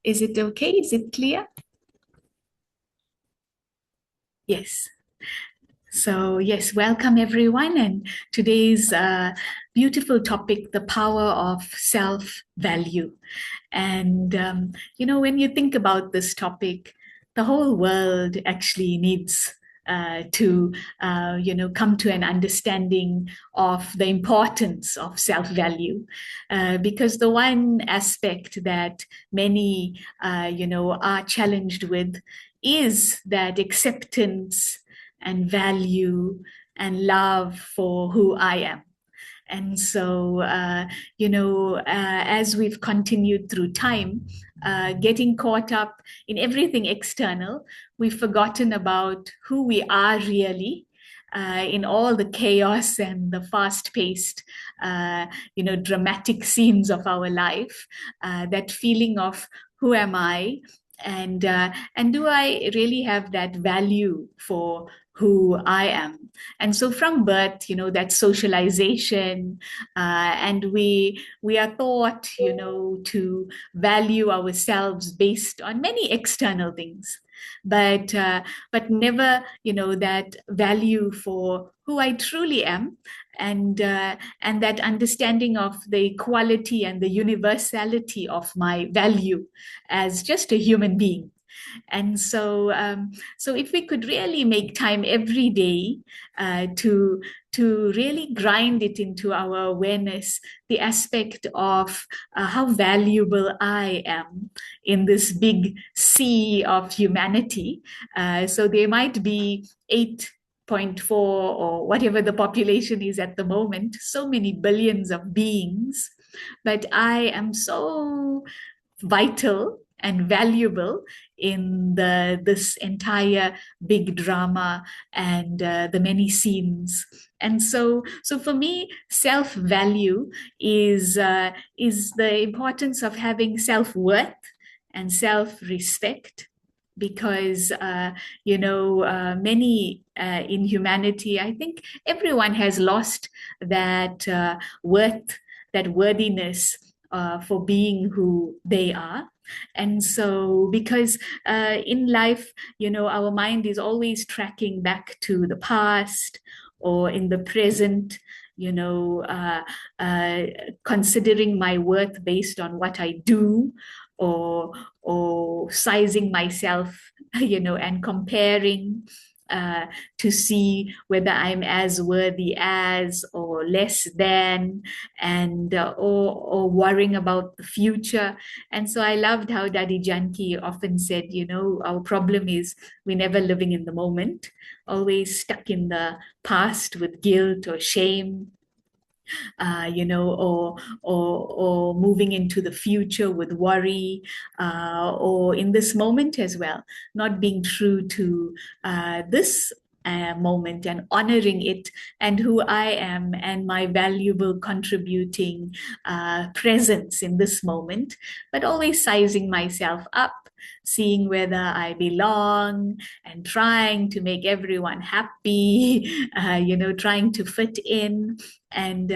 Is it okay? Is it clear? Yes. So, yes, welcome everyone. And today's beautiful topic, the power of self-value. And, when you think about this topic, the whole world actually needs to come to an understanding of the importance of self-value. Because the one aspect that many, are challenged with is that acceptance and value and love for who I am. And so, as we've continued through time, getting caught up in everything external, we've forgotten about who we are really. In all the chaos and the fast-paced, dramatic scenes of our life, that feeling of who am I, and do I really have that value for who I am? And so from birth, that socialization, and we are taught, to value ourselves based on many external things, but never, that value for who I truly am, and that understanding of the equality and the universality of my value as just a human being. And so if we could really make time every day to really grind it into our awareness, the aspect of how valuable I am in this big sea of humanity. So there might be 8.4 or whatever the population is at the moment, so many billions of beings, but I am so vital and valuable in the this entire big drama and the many scenes. And so for me, self value is the importance of having self worth and self respect, because many in humanity, I think everyone has lost that worth, that worthiness for being who they are. And so, because in life, our mind is always tracking back to the past or in the present, you know, uh, uh, considering my worth based on what I do, or sizing myself, and comparing to see whether I'm as worthy as or less than, and or worrying about the future. And so I loved how Daddy Janki often said, our problem is we're never living in the moment, always stuck in the past with guilt or shame, or moving into the future with worry, or in this moment as well, not being true to this moment and honoring it and who I am and my valuable contributing presence in this moment, but always sizing myself up, seeing whether I belong and trying to make everyone happy, trying to fit in. And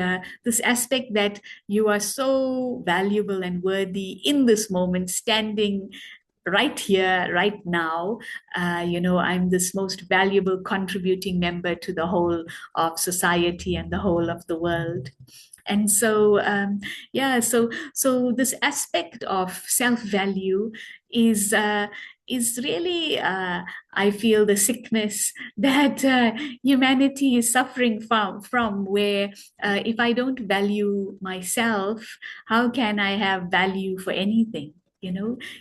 this aspect that you are so valuable and worthy in this moment, standing right here, right now. I'm this most valuable contributing member to the whole of society and the whole of the world. And so, so this aspect of self-value is is really, I feel, the sickness that humanity is suffering from, where if I don't value myself, how can I have value for anything?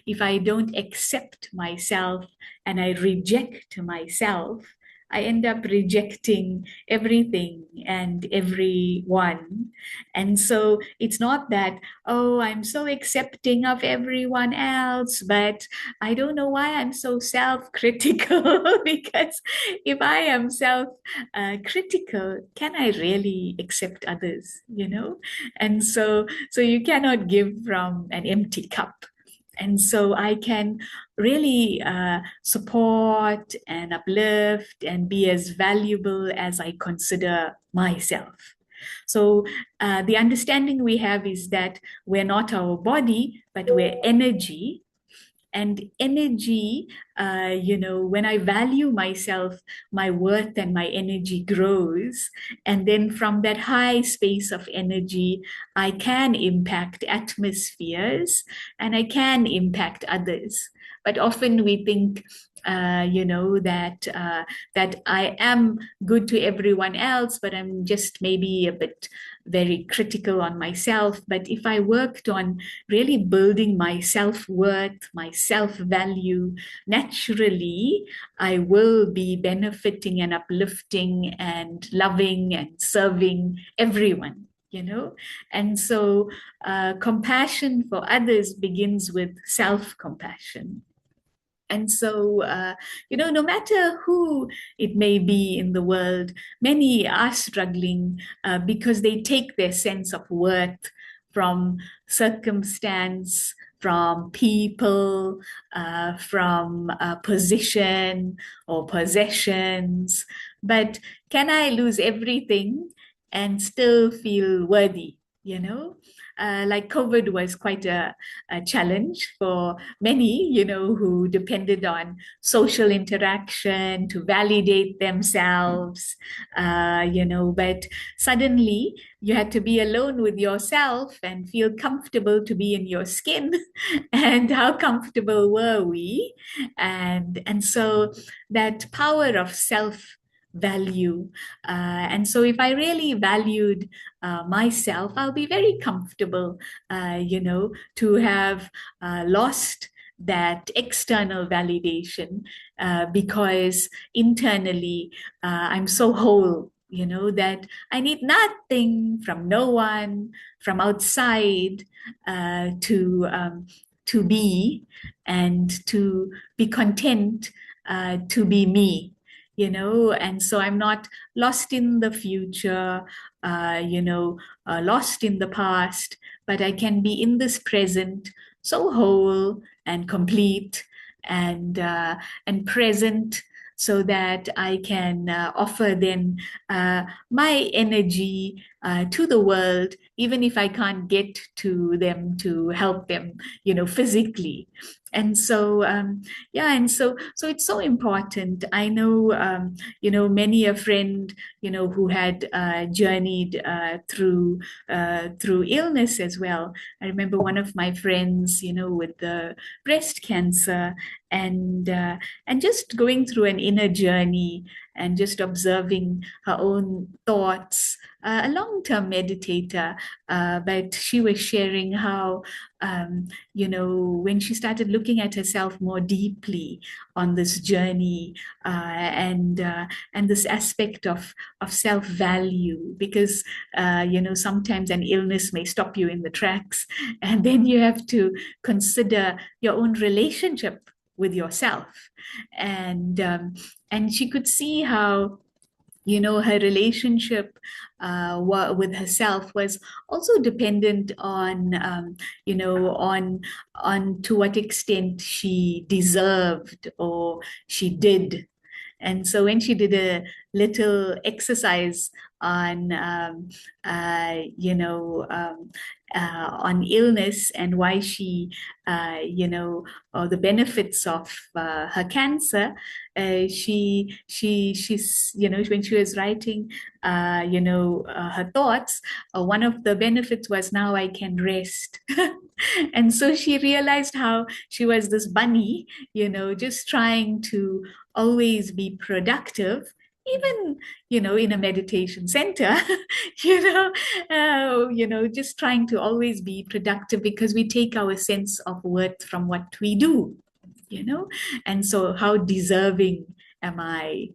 If I don't accept myself and I reject myself, I end up rejecting everything and everyone. And so it's not that, oh, I'm so accepting of everyone else, but I don't know why I'm so self-critical. Because if I am self-critical, can I really accept others? And so you cannot give from an empty cup. And so I can really support and uplift and be as valuable as I consider myself. So the understanding we have is that we're not our body, but we're energy. And energy, when I value myself, my worth and my energy grows. And then from that high space of energy, I can impact atmospheres and I can impact others. But often we think, that I am good to everyone else, but I'm just maybe a bit very critical on myself. But if I worked on really building my self-worth, my self-value, naturally, I will be benefiting and uplifting and loving and serving everyone. And so compassion for others begins with self-compassion. And so, no matter who it may be in the world, many are struggling because they take their sense of worth from circumstance, from people, from position or possessions. But can I lose everything and still feel worthy? Like COVID was quite a challenge for many, who depended on social interaction to validate themselves, but suddenly you had to be alone with yourself and feel comfortable to be in your skin. And how comfortable were we? And so that power of self value. And so if I really valued myself, I'll be very comfortable, to have lost that external validation because internally I'm so whole, that I need nothing from no one, from outside to be and to be content to be me. And so I'm not lost in the future, lost in the past, but I can be in this present, so whole and complete and present, so that I can offer then my energy to the world, even if I can't get to them to help them, physically. And so, and so it's so important. I know, many a friend, who had journeyed through illness as well. I remember one of my friends, with the breast cancer, and just going through an inner journey and just observing her own thoughts. A long-term meditator, but she was sharing how, when she started looking at herself more deeply on this journey, and this aspect of self-value, because sometimes an illness may stop you in the tracks, and then you have to consider your own relationship with yourself. And she could see how, her relationship with herself was also dependent on, on to what extent she deserved or she did. And so when she did a little exercise on, on illness and why she, or the benefits of her cancer, she's, when she was writing, her thoughts, one of the benefits was, now I can rest. And so she realized how she was this bunny, just trying to always be productive, even, in a meditation center. Just trying to always be productive, because we take our sense of worth from what we do. And so how deserving am I,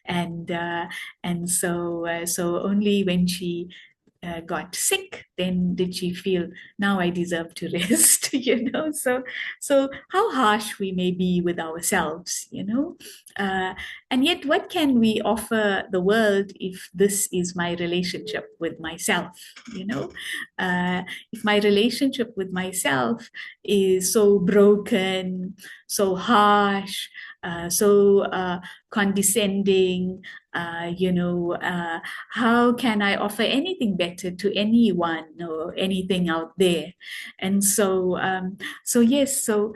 and so only when she got sick, then did she feel, now I deserve to rest. So how harsh we may be with ourselves, and yet what can we offer the world if this is my relationship with myself? If my relationship with myself is so broken, so harsh, so condescending, how can I offer anything better to anyone or anything out there? And so yes, and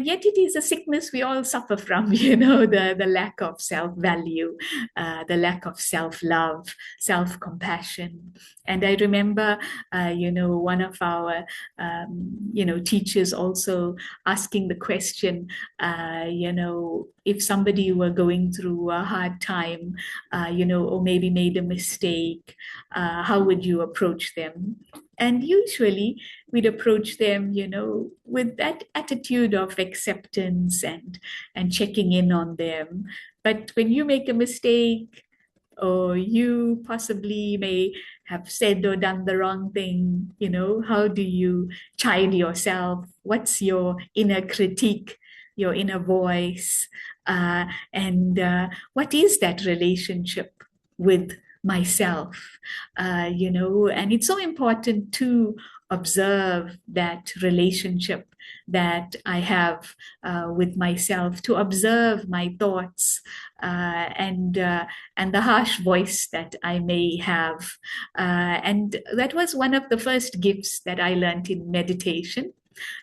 yet it is a sickness we all suffer from, the lack of self-value, the lack of self-love, self-compassion. And I remember, one of our, teachers also asking the question, if somebody were going through a hard time, or maybe made a mistake, how would you approach them? And usually we'd approach them, with that attitude of acceptance and checking in on them. But when you make a mistake, or you possibly may have said or done the wrong thing, how do you chide yourself? What's your inner critique, your inner voice? And what is that relationship with myself? And it's so important to observe that relationship that I have with myself, to observe my thoughts, and the harsh voice that I may have. And that was one of the first gifts that I learned in meditation,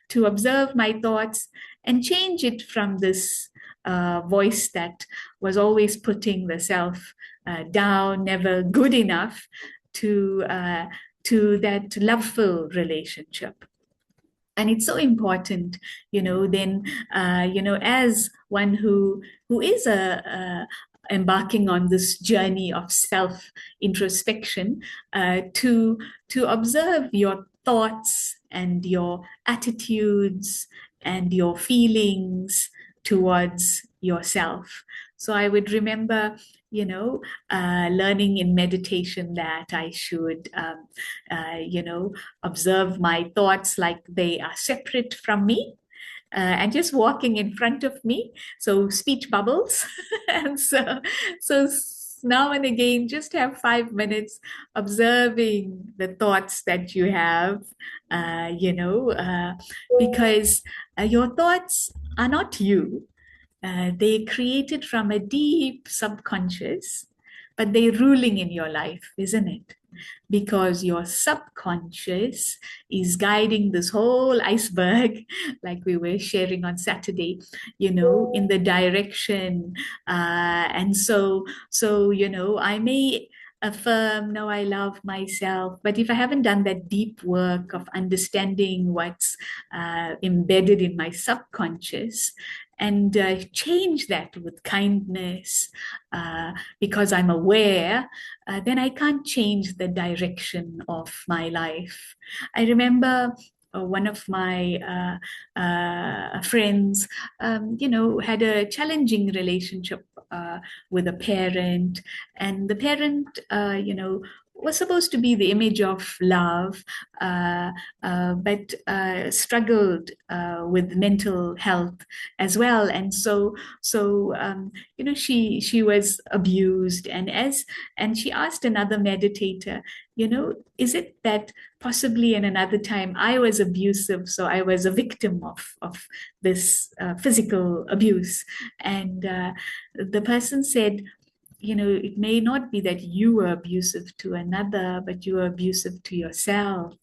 to observe my thoughts and change it from this voice that was always putting the self down, never good enough, to that loveful relationship. And it's so important, then, as one who is embarking on this journey of self introspection, to observe your thoughts and your attitudes and your feelings towards yourself. So I would remember, learning in meditation that I should, observe my thoughts like they are separate from me. And just walking in front of me, so speech bubbles. And so now and again, just have 5 minutes observing the thoughts that you have, because your thoughts are not you. They created from a deep subconscious, but they're ruling in your life, isn't it? Because your subconscious is guiding this whole iceberg, like we were sharing on Saturday, in the direction. And so, I may affirm, no, I love myself. But if I haven't done that deep work of understanding what's embedded in my subconscious, and change that with kindness, because I'm aware, then I can't change the direction of my life. I remember one of my friends, had a challenging relationship with a parent, and the parent, was supposed to be the image of love, but struggled with mental health as well. And she was abused, and she asked another meditator, is it that possibly in another time I was abusive, so I was a victim of this physical abuse? And the person said, it may not be that you were abusive to another, but you were abusive to yourself.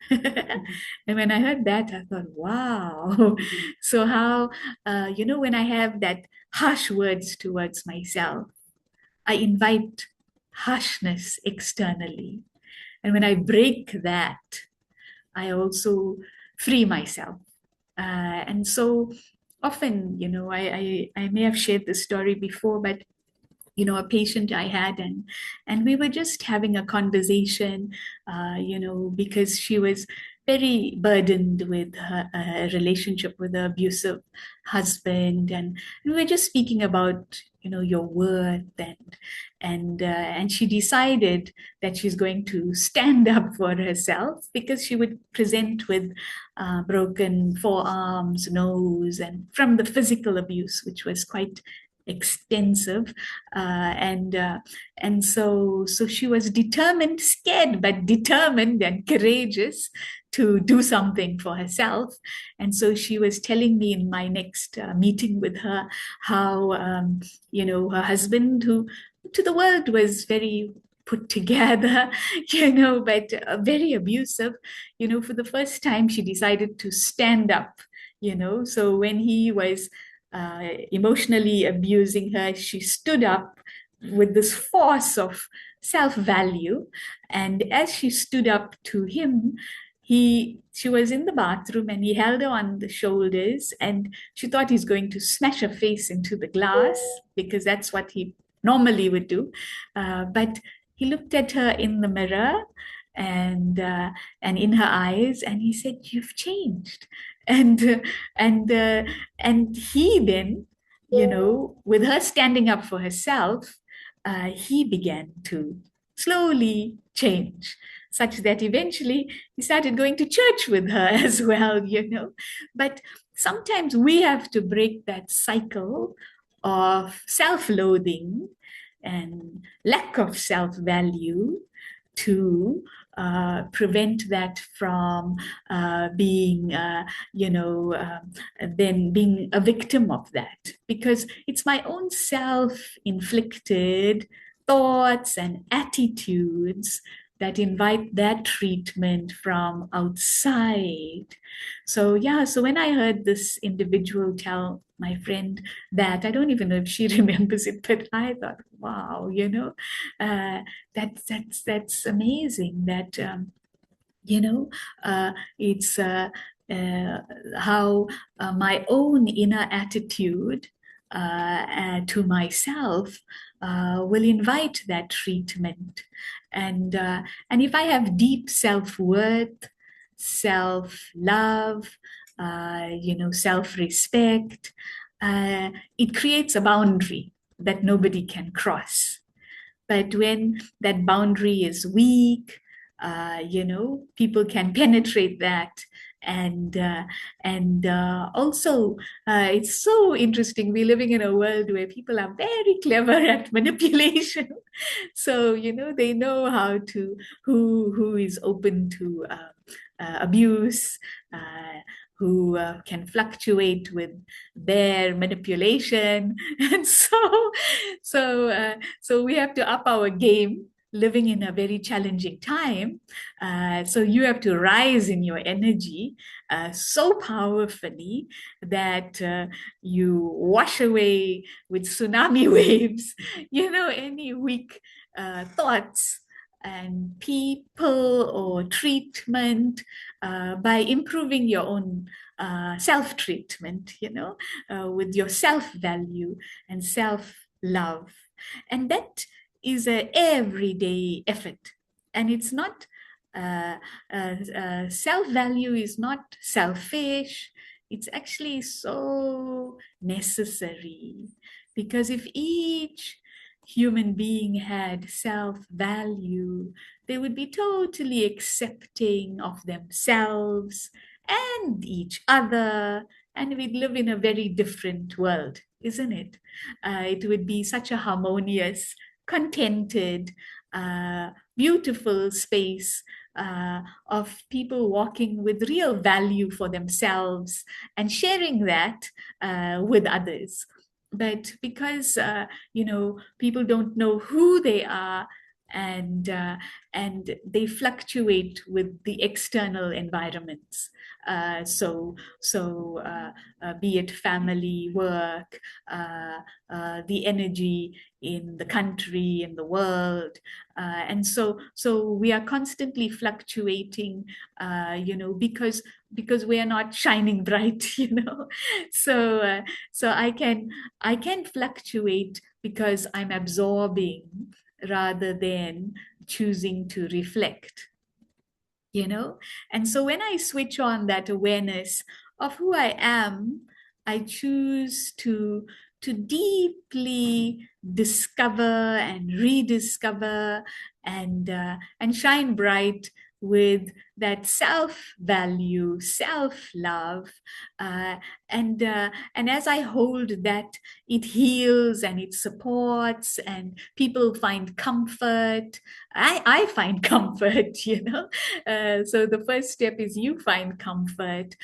And when I heard that, I thought, wow. So how, when I have that harsh words towards myself, I invite harshness externally. And when I break that, I also free myself. And so often, I may have shared this story before, but a patient I had, and we were just having a conversation, because she was very burdened with her relationship with her abusive husband, and we were just speaking about your worth, and she decided that she's going to stand up for herself, because she would present with broken forearms, nose, and from the physical abuse, which was quite extensive, and so she was determined, scared but determined and courageous to do something for herself. And so she was telling me in my next meeting with her how, her husband, who to the world was very put together, but very abusive, for the first time she decided to stand up, So when he was emotionally abusing her, she stood up with this force of self-value. And as she stood up to him, she was in the bathroom and he held her on the shoulders, and she thought he's going to smash her face into the glass because that's what he normally would do. But he looked at her in the mirror and in her eyes, and he said, "You've changed." And and he then, with her standing up for herself, he began to slowly change, such that eventually he started going to church with her as well. But sometimes we have to break that cycle of self-loathing and lack of self-value to prevent that from being, then being a victim of that, because it's my own self-inflicted thoughts and attitudes that invite that treatment from outside. So, yeah, so when I heard this individual tell my friend that, I don't even know if she remembers it, but I thought, wow, that's amazing that, it's how my own inner attitude to myself will invite that treatment. And if I have deep self-worth, self-love, self-respect, it creates a boundary that nobody can cross. But when that boundary is weak, people can penetrate that. And also, it's so interesting. We're living in a world where people are very clever at manipulation. So, they know how to, who is open to abuse, who can fluctuate with their manipulation. And so we have to up our game, living in a very challenging time. So you have to rise in your energy so powerfully that you wash away with tsunami waves, any weak thoughts and people or treatment, by improving your own self-treatment, with your self-value and self-love. And that is an everyday effort. And it's not, self-value is not selfish. It's actually so necessary, because if each human being had self-value, they would be totally accepting of themselves and each other, and we'd live in a very different world, isn't it? It would be such a harmonious, contented, beautiful space of people walking with real value for themselves and sharing that with others. But because people don't know who they are, and they fluctuate with the external environments. Be it family, work, the energy in the country, in the world, and so we are constantly fluctuating, because we are not shining bright, so I can fluctuate because I'm absorbing rather than choosing to reflect. And so when I switch on that awareness of who I am, I choose to deeply discover and rediscover and shine bright with that self-value, self-love, and as I hold that, it heals and it supports, and people find comfort. I find comfort, so the first step is you find comfort,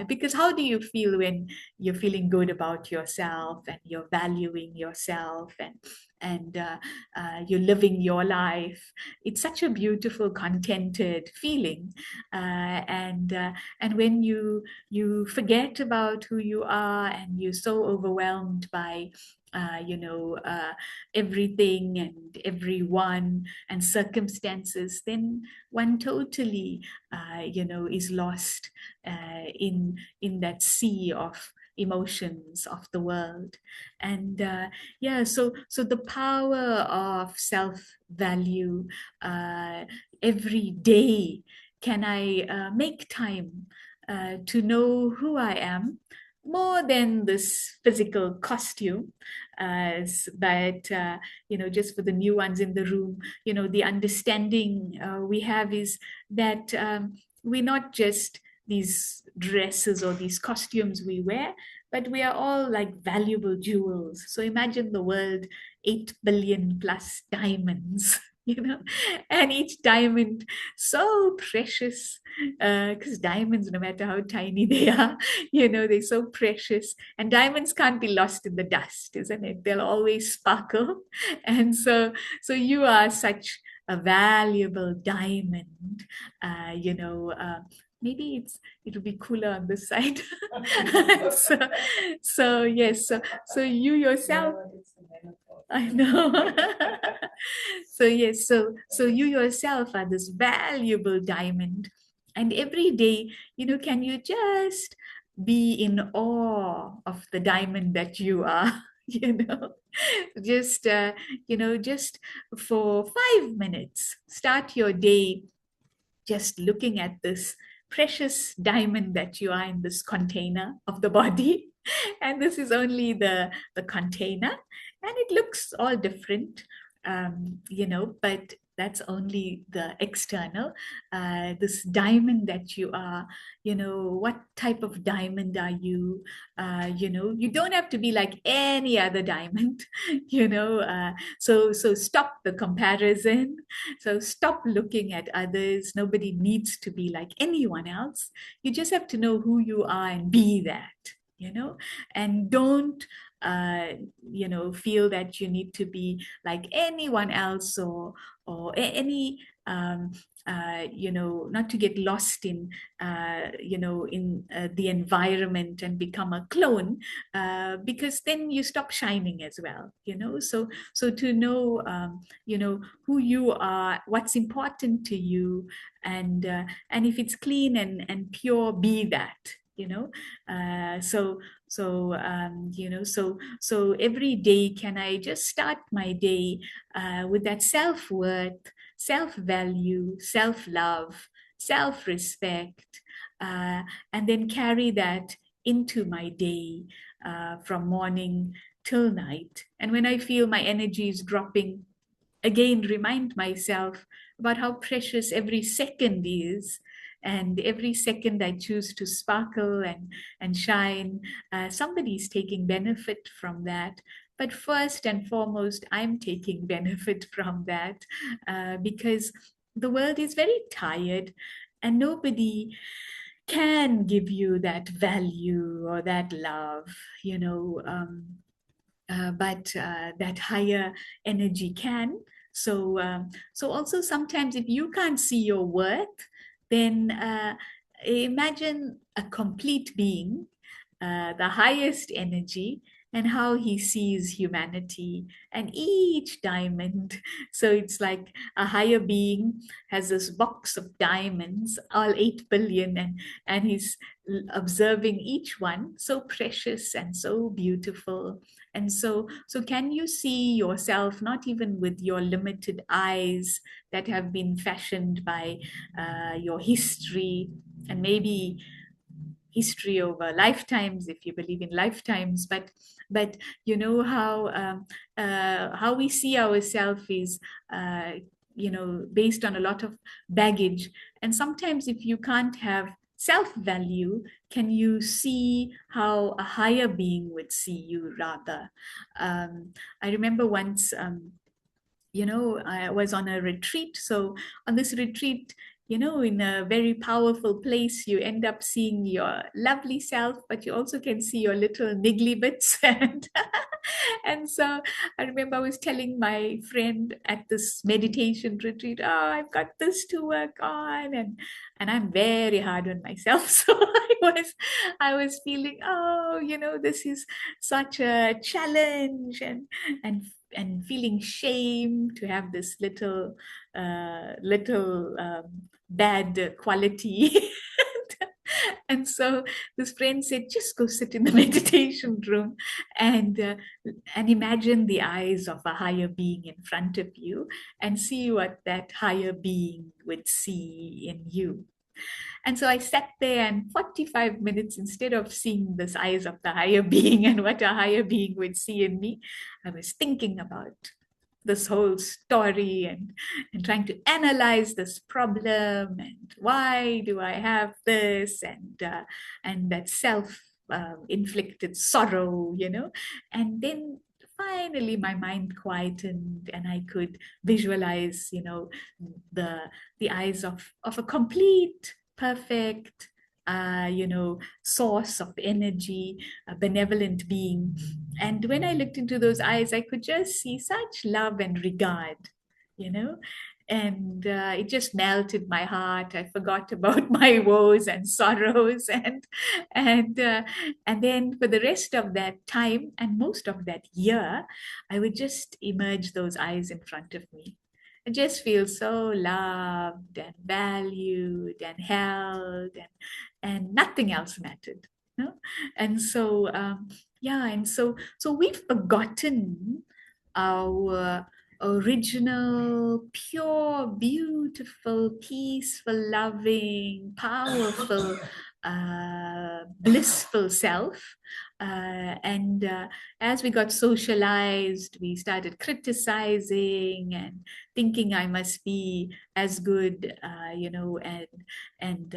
because how do you feel when you're feeling good about yourself and you're valuing yourself, and you're living your life? It's such a beautiful, contented feeling, and when you forget about who you are and you're so overwhelmed by everything and everyone and circumstances, then one totally is lost in that sea of emotions of the world. And so the power of self value, every day can I make time to know who I am, more than this physical costume, but just for the new ones in the room, the understanding we have is that we're not just these dresses or these costumes we wear, but we are all like valuable jewels. So imagine the world, 8 billion plus diamonds, and each diamond so precious, because diamonds, no matter how tiny they are, they're so precious. And diamonds can't be lost in the dust, isn't it? They'll always sparkle. And so you are such a valuable diamond. Maybe it'll be cooler on this side. so yes, so you yourself. I know. So yes, so you yourself are this valuable diamond, and every day, can you just be in awe of the diamond that you are? Just just for 5 minutes, start your day just looking at this precious diamond that you are in this container of the body. And this is only the container, and it looks all different, but that's only the external. This diamond that you are, what type of diamond are you? You don't have to be like any other diamond, so stop the comparison. So stop looking at others. Nobody needs to be like anyone else. You just have to know who you are and be that, and don't feel that you need to be like anyone else, or any not to get lost in the environment and become a clone, because then you stop shining as well, so to know who you are, what's important to you, and if it's clean and pure, be that, so every day, can I just start my day with that self-worth, self-value, self-love, self-respect, and then carry that into my day, from morning till night. And when I feel my energy is dropping, again, remind myself about how precious every second is. And every second I choose to sparkle and shine, somebody's taking benefit from that. But first and foremost, I'm taking benefit from that, because the world is very tired, and nobody can give you that value or that love, but that higher energy can. So also sometimes, if you can't see your worth, then imagine a complete being, the highest energy, and how he sees humanity and each diamond. So it's like a higher being has this box of diamonds, all 8 billion, and he's observing each one, so precious and so beautiful. And so can you see yourself, not even with your limited eyes that have been fashioned by your history, and maybe history over lifetimes, if you believe in lifetimes, but how we see ourselves is based on a lot of baggage. And sometimes if you can't have self-value, can you see how a higher being would see you rather? I remember once, I was on a retreat. So on this retreat, in a very powerful place, you end up seeing your lovely self, but you also can see your little niggly bits. And so I remember I was telling my friend at this meditation retreat, oh, I've got this to work on, and I'm very hard on myself. So I was feeling, oh, this is such a challenge, and feeling shame to have this little bad quality. And so this friend said, just go sit in the meditation room and uh, and imagine the eyes of a higher being in front of you and see what that higher being would see in you. And so I sat there, and 45 minutes, instead of seeing this eyes of the higher being and what a higher being would see in me, I was thinking about this whole story, and trying to analyze this problem, and why do I have this, and that self inflicted sorrow, and then finally my mind quietened, and I could visualize, the eyes of a complete, perfect, source of energy, a benevolent being. And when I looked into those eyes, I could just see such love and regard, you know, and it just melted my heart. I forgot about my woes and sorrows, and uh, and then for the rest of that time and most of that year, I would just emerge those eyes in front of me. I just feel so loved and valued and held, and nothing else mattered. And so yeah, and so we've forgotten our original, pure, beautiful, peaceful, loving, powerful, blissful self. And as we got socialized, we started criticizing and thinking I must be as good, and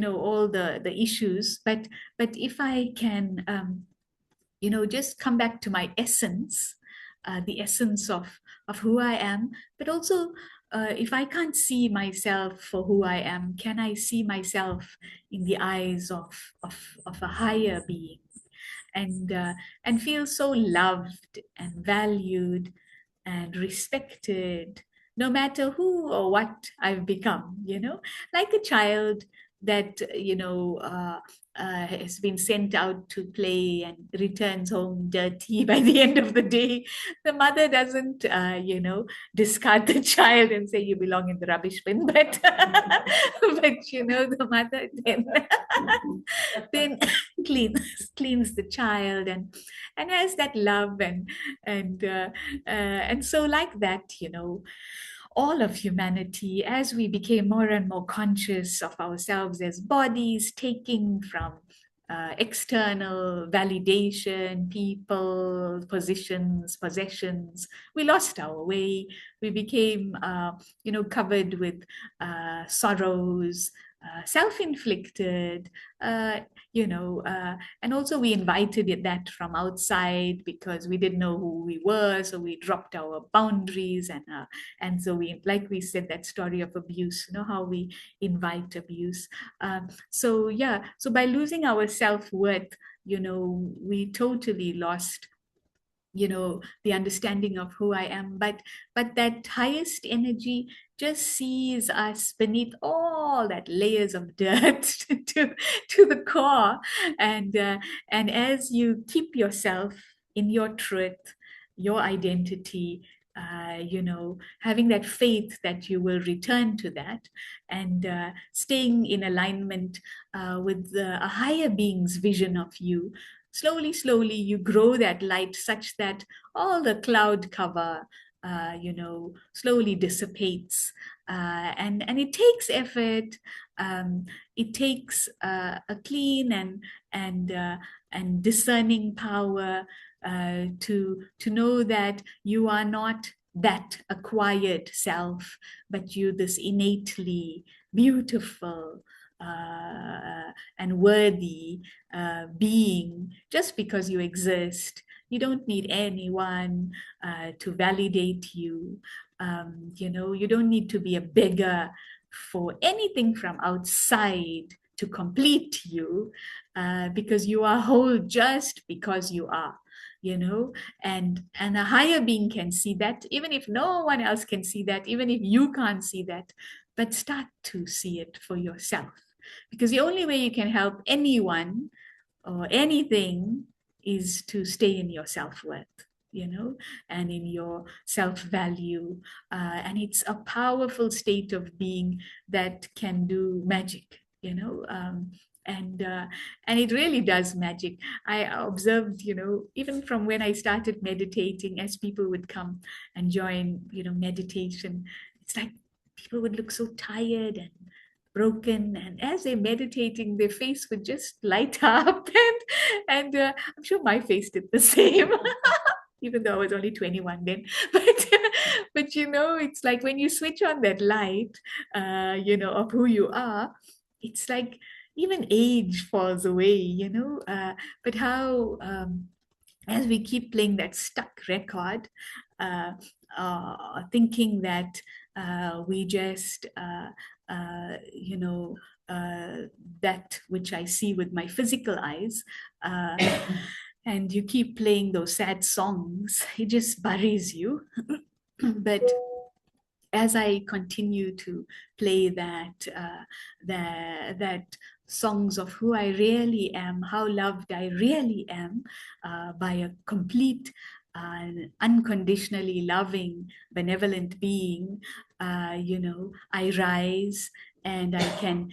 all the issues. But if I can, just come back to my essence, the essence of who I am, but also if I can't see myself for who I am, can I see myself in the eyes of a higher being, and feel so loved and valued and respected, no matter who or what I've become, like a child that, has been sent out to play and returns home dirty by the end of the day. The mother doesn't, discard the child and say, you belong in the rubbish bin, but, the mother then cleans the child, and has that love, and so like that, all of humanity, as we became more and more conscious of ourselves as bodies, taking from external validation, people, positions, possessions, we lost our way. We became, covered with sorrows, self-inflicted, uh, and also we invited that from outside because we didn't know who we were, so we dropped our boundaries, and so like we said, that story of abuse, how we invite abuse. So yeah, so by losing our self-worth, we totally lost, the understanding of who I am. But that highest energy just sees us beneath all that layers of dirt to the core. And as you keep yourself in your truth, your identity, having that faith that you will return to that, and staying in alignment with a higher being's vision of you, slowly, slowly, you grow that light such that all the cloud cover, slowly dissipates. And it takes effort. It takes a clean and discerning power to know that you are not that acquired self, but you this innately beautiful and worthy being just because you exist. You don't need anyone to validate you. You don't need to be a beggar for anything from outside to complete you, because you are whole just because you are, and a higher being can see that, even if no one else can see that, even if you can't see that, but start to see it for yourself, because the only way you can help anyone or anything is to stay in your self-worth, and in your self-value. And it's a powerful state of being that can do magic, and uh, and it really does magic. I observed, even from when I started meditating, as people would come and join, meditation, it's like people would look so tired and broken, and as they're meditating their face would just light up, and I'm sure my face did the same. Even though I was only 21 then. But it's like when you switch on that light, of who you are, it's like even age falls away, but how, as we keep playing that stuck record, uh, thinking that we just, you know, that which I see with my physical eyes, uh, and you keep playing those sad songs, it just buries you. But as I continue to play that songs of who I really am, how loved I really am, by a complete, unconditionally loving, benevolent being, I rise and I can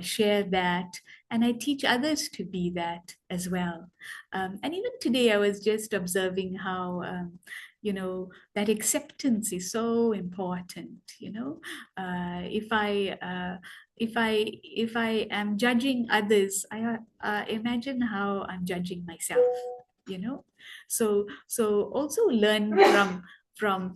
share that, and I teach others to be that as well. And even today, I was just observing how, that acceptance is so important. If I am judging others, I imagine how I'm judging myself. So also learn from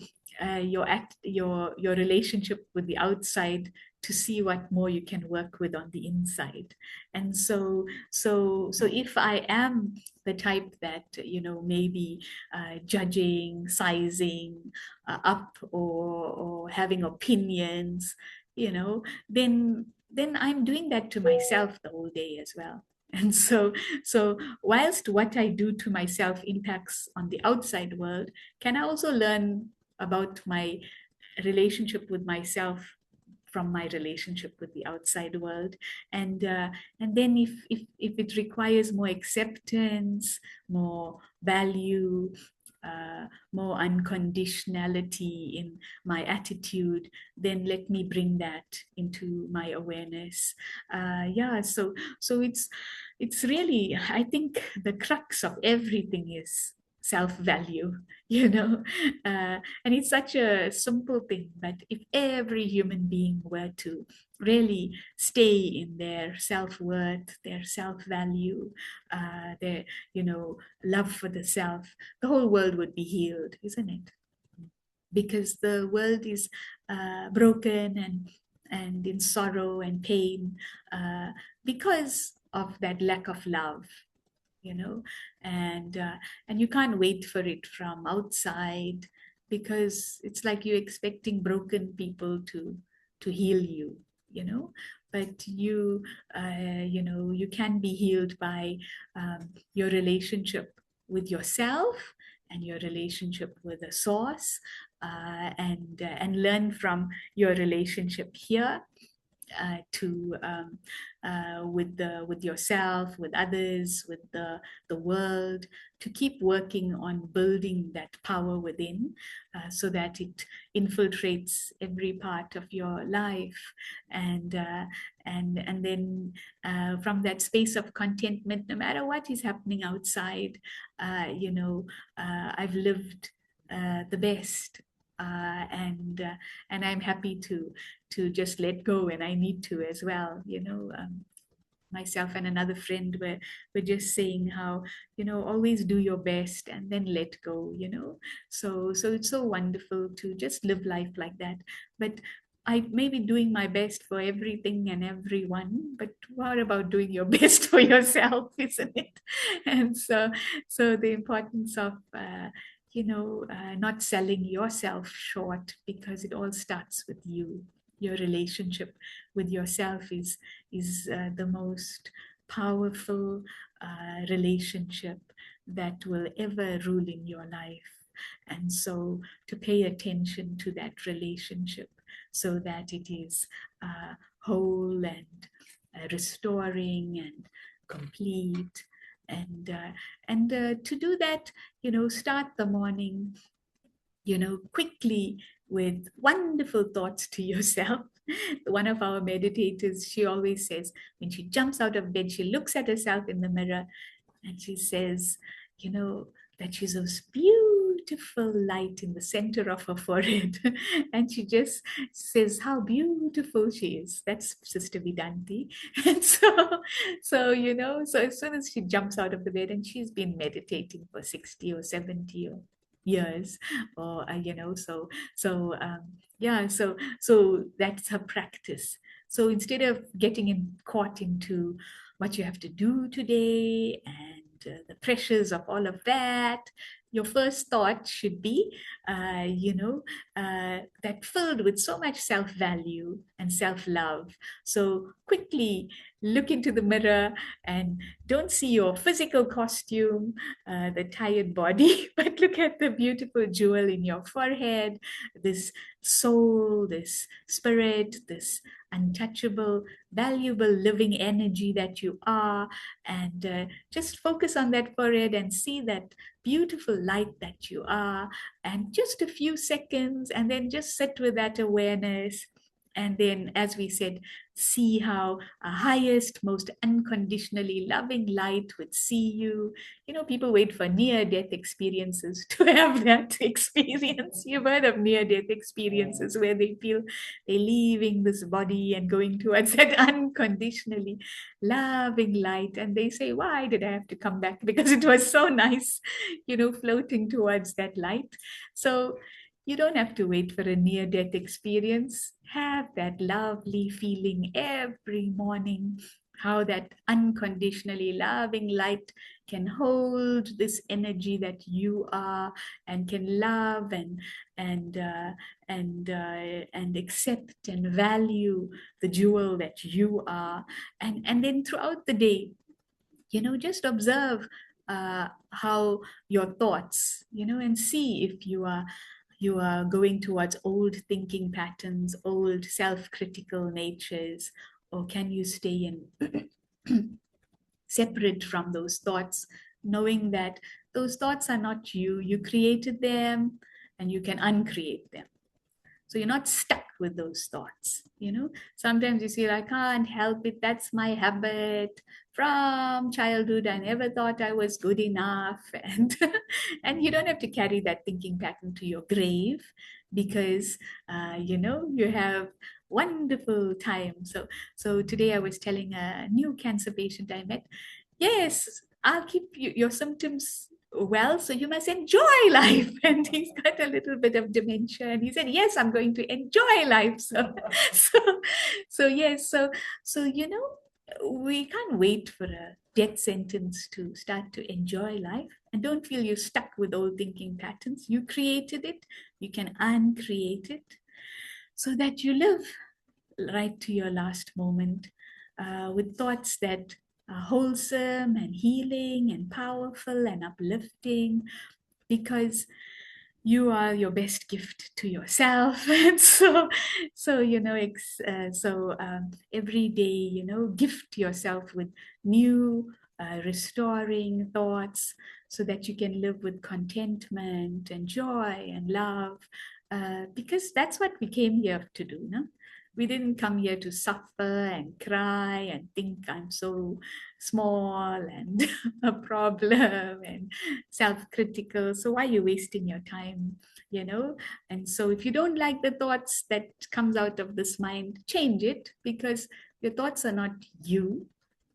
your relationship with the outside, to see what more you can work with on the inside. And so if I am the type that, maybe judging, sizing up, or having opinions, then I'm doing that to myself the whole day as well. And so whilst what I do to myself impacts on the outside world, can I also learn about my relationship with myself from my relationship with the outside world? And then if it requires more acceptance, more value, more unconditionality in my attitude, then let me bring that into my awareness. Yeah, so it's really, I think the crux of everything is self-value, and it's such a simple thing, but if every human being were to really stay in their self-worth, their self-value, their, love for the self, the whole world would be healed, isn't it? Because the world is broken and in sorrow and pain, because of that lack of love, you know and you can't wait for it from outside, because it's like you're expecting broken people to heal you, but you can be healed by your relationship with yourself and your relationship with the source, and learn from your relationship here, to with yourself, with others, with the world, to keep working on building that power within, so that it infiltrates every part of your life, and then from that space of contentment, no matter what is happening outside, I've lived the best, and I'm happy to just let go when I need to as well. myself and another friend were just saying how, always do your best and then let go. So it's so wonderful to just live life like that. But I may be doing my best for everything and everyone, but what about doing your best for yourself, isn't it? And so the importance of not selling yourself short, because it all starts with you. Your relationship with yourself is the most powerful relationship that will ever rule in your life. And so to pay attention to that relationship so that it is whole and restoring and complete. And to do that, start the morning, quickly with wonderful thoughts to yourself. One of our meditators, she always says, when she jumps out of bed, she looks at herself in the mirror and she says, you know, that she's this beautiful light in the center of her forehead. And she just says how beautiful she is. That's Sister Vedanti. And so as soon as she jumps out of the bed, and she's been meditating for 60 or 70 or years, or so that's her practice. So instead of getting caught into what you have to do today and the pressures of all of that, your first thought should be, that filled with so much self-value and self-love. So quickly look into the mirror and don't see your physical costume, the tired body, but look at the beautiful jewel in your forehead, this soul, this spirit, this untouchable, valuable living energy that you are. And just focus on that forehead and see that beautiful light that you are. And just a few seconds, and then just sit with that awareness. And then, as we said, see how a highest, most unconditionally loving light would see you. People wait for near-death experiences to have that experience. You've heard of near-death experiences where they feel they're leaving this body and going towards that unconditionally loving light. And they say, why did I have to come back? Because it was so nice, floating towards that light. So you don't have to wait for a near-death experience. Have that lovely feeling every morning, how that unconditionally loving light can hold this energy that you are, and can love and accept and value the jewel that you are. And then throughout the day, just observe how your thoughts, and see if you are going towards old thinking patterns, old self-critical natures, or can you stay in separate from those thoughts, knowing that those thoughts are not you. You created them and you can uncreate them. So you're not stuck with those thoughts. Sometimes you say, I can't help it. That's my habit from childhood. I never thought I was good enough. And you don't have to carry that thinking pattern to your grave, because, you have wonderful time. So today I was telling a new cancer patient I met, yes, I'll keep your symptoms well, so you must enjoy life. And he's got a little bit of dementia, and he said, yes, I'm going to enjoy life. So so yes, so we can't wait for a death sentence to start to enjoy life. And don't feel you're stuck with old thinking patterns. You created it, you can uncreate it, so that you live right to your last moment, with thoughts that are wholesome and healing and powerful and uplifting, because you are your best gift to yourself. And every day, gift yourself with new restoring thoughts, so that you can live with contentment and joy and love, because that's what we came here to do, no? We didn't come here to suffer and cry and think I'm so small and a problem and self-critical. So why are you wasting your time? And so if you don't like the thoughts that comes out of this mind, change it, because your thoughts are not you.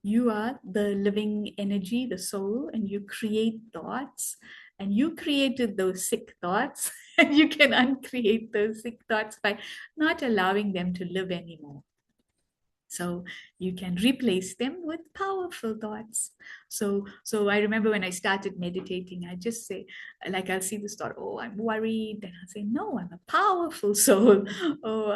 You are the living energy, the soul, and you create thoughts. And you created those sick thoughts, and you can uncreate those sick thoughts by not allowing them to live anymore. So you can replace them with powerful thoughts. So I remember when I started meditating, I just say, like, I'll see this thought, oh, I'm worried. Then I'll say, no, I'm a powerful soul. Oh,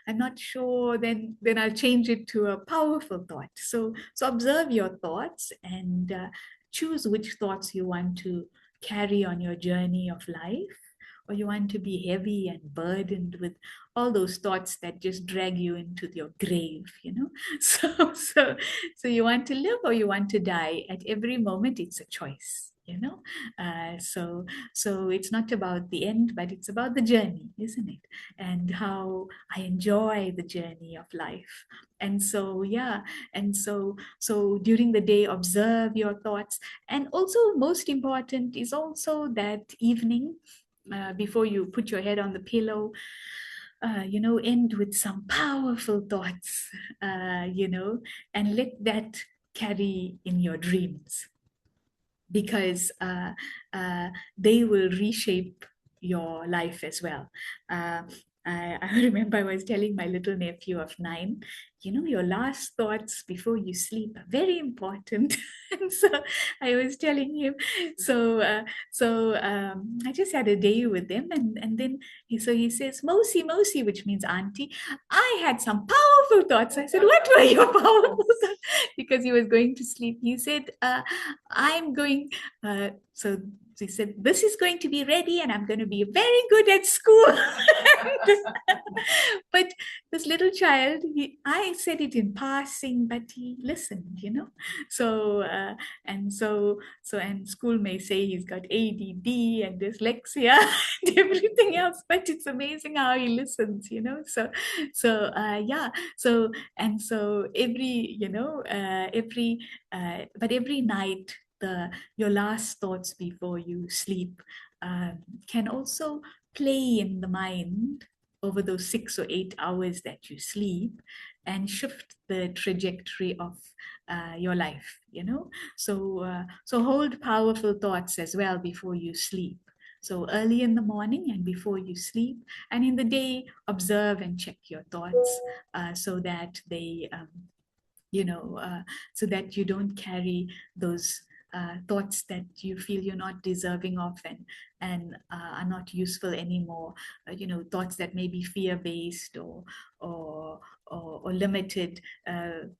I'm not sure. Then I'll change it to a powerful thought. So observe your thoughts and choose which thoughts you want to carry on your journey of life, or you want to be heavy and burdened with all those thoughts that just drag you into your grave, you know. So you want to live or you want to die. At every moment it's a choice, you know. So it's not about the end, but it's about the journey, isn't it? And how I enjoy the journey of life. And so, yeah, and so during the day, observe your thoughts. And also, most important is also that evening, before you put your head on the pillow, end with some powerful thoughts, and let that carry in your dreams, because they will reshape your life as well. I remember I was telling my little nephew of 9, your last thoughts before you sleep are very important. And so I was telling him, I just had a day with him, and then he says, Mosi, Mosi, which means auntie, I had some powerful thoughts. I said, what were your powerful thoughts? Because he was going to sleep. He said, I'm going, so he said, this is going to be ready and I'm going to be very good at school. But this little child, I said it in passing, but he listened, and school may say he's got ADD and dyslexia and everything else, but it's amazing how he listens, so and so every night, your last thoughts before you sleep can also play in the mind over those 6 or 8 hours that you sleep, and shift the trajectory of your life. So hold powerful thoughts as well before you sleep. So early in the morning and before you sleep, and in the day, observe and check your thoughts, so that they so that you don't carry those thoughts that you feel you're not deserving of, and are not useful anymore. Thoughts that may be fear-based or or limited, and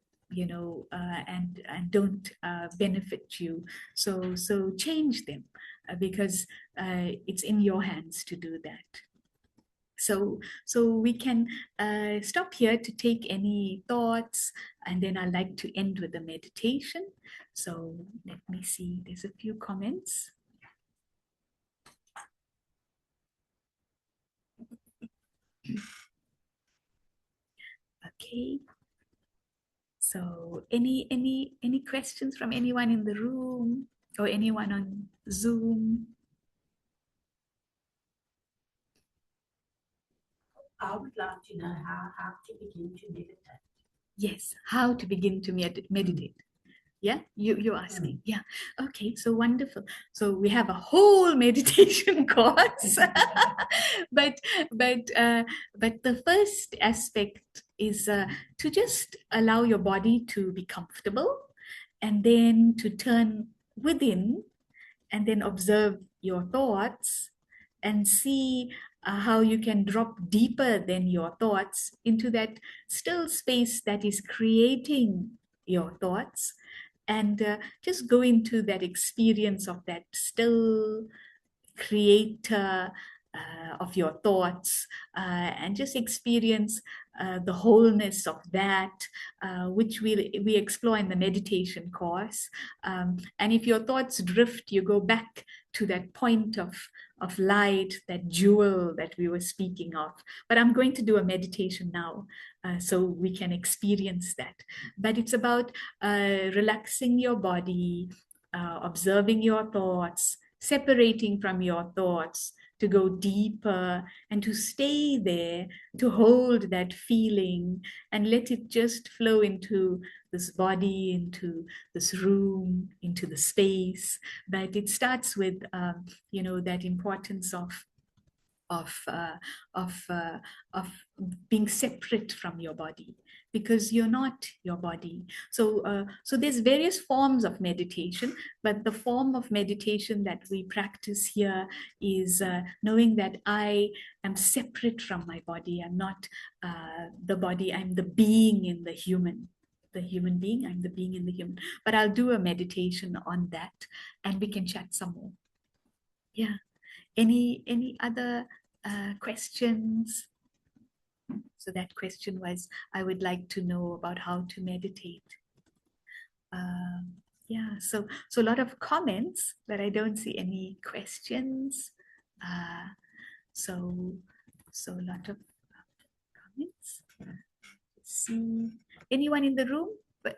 don't benefit you. So change them, because it's in your hands to do that. So we can stop here to take any thoughts, and then I'd like to end with a meditation. So let me see, there's a few comments. Okay. So any questions from anyone in the room or anyone on Zoom? I would love to know how to begin to meditate. Yes, how to begin to meditate. Yeah, you're asking. Yeah. Okay, so wonderful. So we have a whole meditation course. but the first aspect is to just allow your body to be comfortable, and then to turn within, and then observe your thoughts, and see how you can drop deeper than your thoughts into that still space that is creating your thoughts, and just go into that experience of that still creator of your thoughts, and just experience the wholeness of that, which we explore in the meditation course. And if your thoughts drift, you go back to that point of light, that jewel that we were speaking of. But I'm going to do a meditation now, so we can experience that. But it's about relaxing your body, observing your thoughts, separating from your thoughts, to go deeper and to stay there, to hold that feeling and let it just flow into this body, into this room, into the space. But it starts with, that importance of uh, of uh, of being separate from your body, because you're not your body. So there's various forms of meditation, but the form of meditation that we practice here is knowing that I am separate from my body. I'm not the body. I'm the being in the human. The human being. I'm the being in the human. But I'll do a meditation on that, and we can chat some more. Yeah. Any other questions? So that question was, I would like to know about how to meditate. Yeah, so a lot of comments, but I don't see any questions. So a lot of comments. Let's see, anyone in the room? But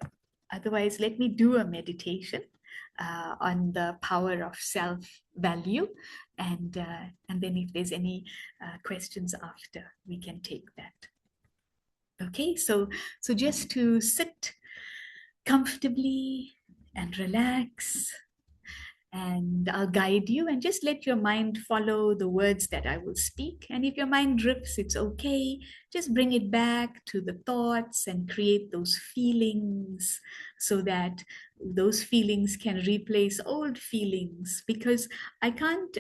otherwise, let me do a meditation on the power of self-value, and then if there's any questions after, we can take that. Okay, so just to sit comfortably and relax, and I'll guide you, and just let your mind follow the words that I will speak. And if your mind drifts, it's okay. Just bring it back to the thoughts and create those feelings, so that those feelings can replace old feelings, because I can't,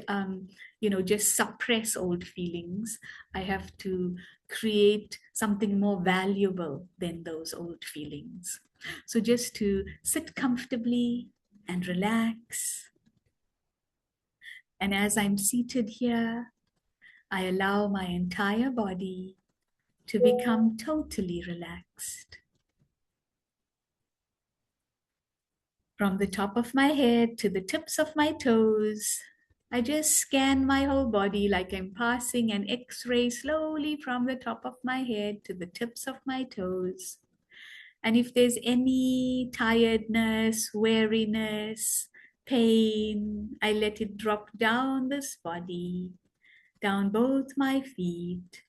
just suppress old feelings. I have to create something more valuable than those old feelings. So just to sit comfortably and relax. And as I'm seated here, I allow my entire body to become totally relaxed. From the top of my head to the tips of my toes, I just scan my whole body like I'm passing an X-ray slowly from the top of my head to the tips of my toes. And if there's any tiredness, weariness, pain, I let it drop down this body, down both my feet,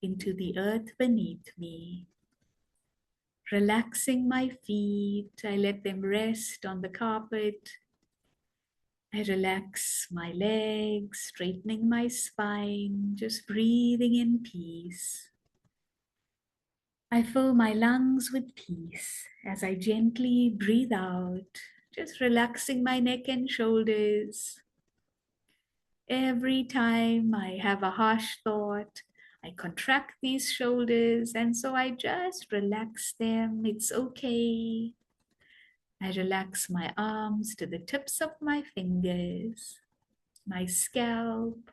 into the earth beneath me. Relaxing my feet, I let them rest on the carpet. I relax my legs, straightening my spine, just breathing in peace. I fill my lungs with peace as I gently breathe out, just relaxing my neck and shoulders. Every time I have a harsh thought, I contract these shoulders, and so I just relax them. It's okay. I relax my arms to the tips of my fingers, my scalp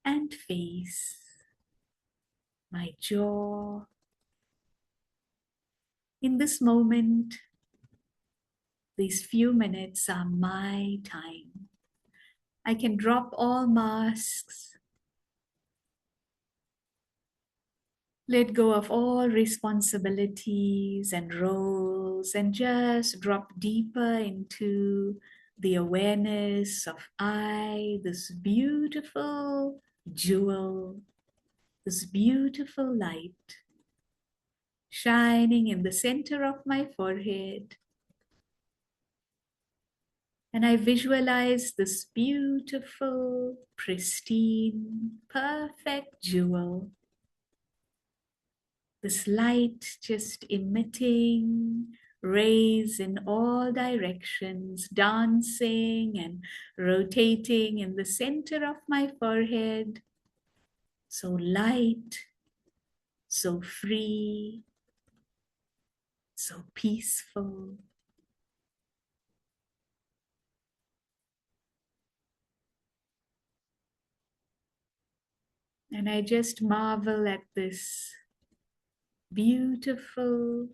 and face, my jaw. In this moment, these few minutes are my time. I can drop all masks, let go of all responsibilities and roles, and just drop deeper into the awareness of I, this beautiful jewel, this beautiful light shining in the center of my forehead. And I visualize this beautiful, pristine, perfect jewel. This light just emitting rays in all directions, dancing and rotating in the center of my forehead. So light, so free, so peaceful. And I just marvel at this beautiful,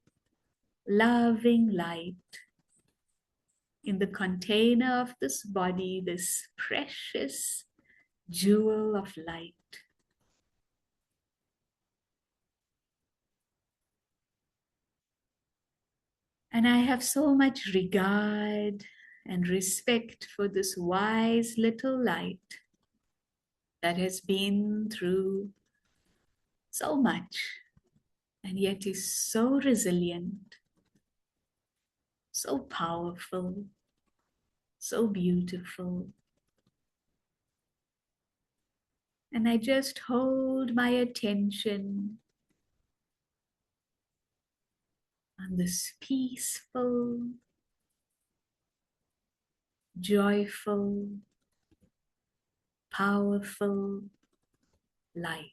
loving light in the container of this body, this precious jewel of light. And I have so much regard and respect for this wise little light. that has been through so much and yet is so resilient, so powerful, so beautiful. And I just hold my attention on this peaceful, joyful, powerful light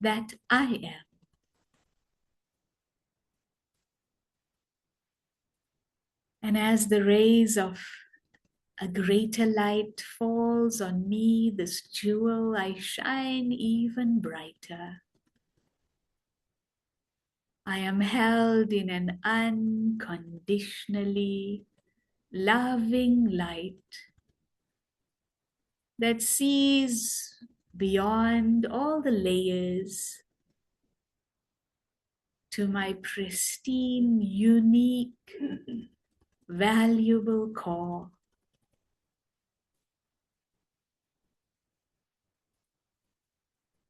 that I am. And as the rays of a greater light falls on me, this jewel, I shine even brighter. I am held in an unconditionally loving light that sees beyond all the layers to my pristine, unique, valuable core.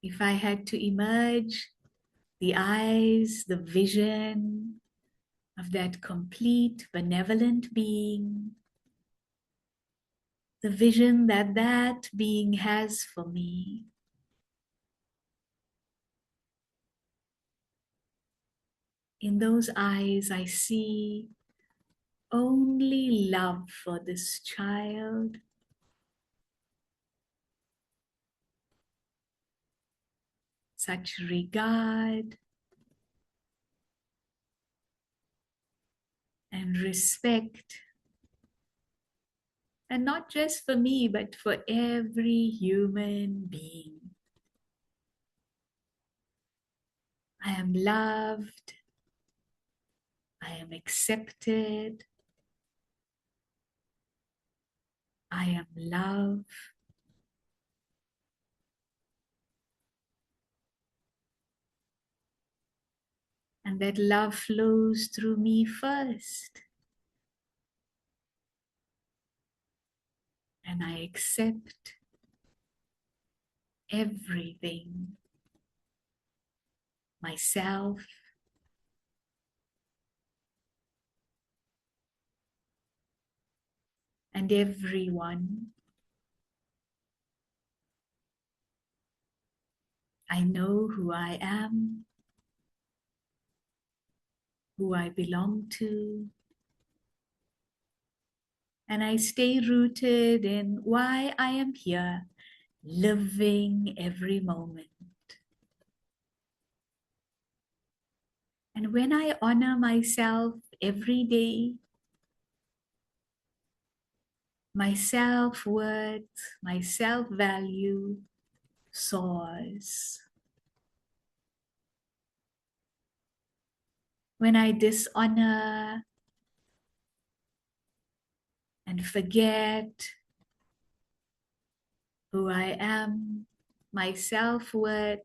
If I had to emerge, the eyes, the vision of that complete, benevolent being, the vision that that being has for me, in those eyes I see only love for this child, such regard and respect, and not just for me, but for every human being. I am loved, I am accepted, I am love. And that love flows through me first. And I accept everything, myself, and everyone. I know who I am, who I belong to, and I stay rooted in why I am here, living every moment. And when I honor myself every day, my self-worth, my self-value soars. When I dishonor and forget who I am, my self-worth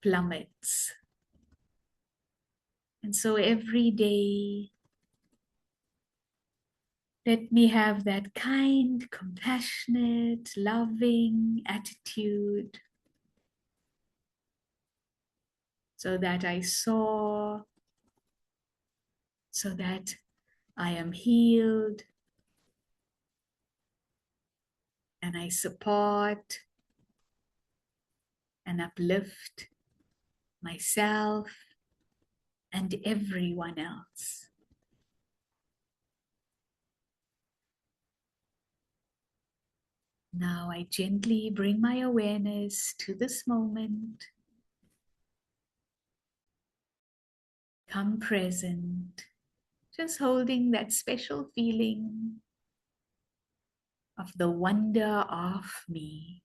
plummets. And so every day, let me have that kind, compassionate, loving attitude so that I soar, so that I am healed, and I support and uplift myself and everyone else. Now I gently bring my awareness to this moment. Come present, just holding that special feeling of the wonder of me.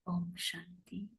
Om Shanti.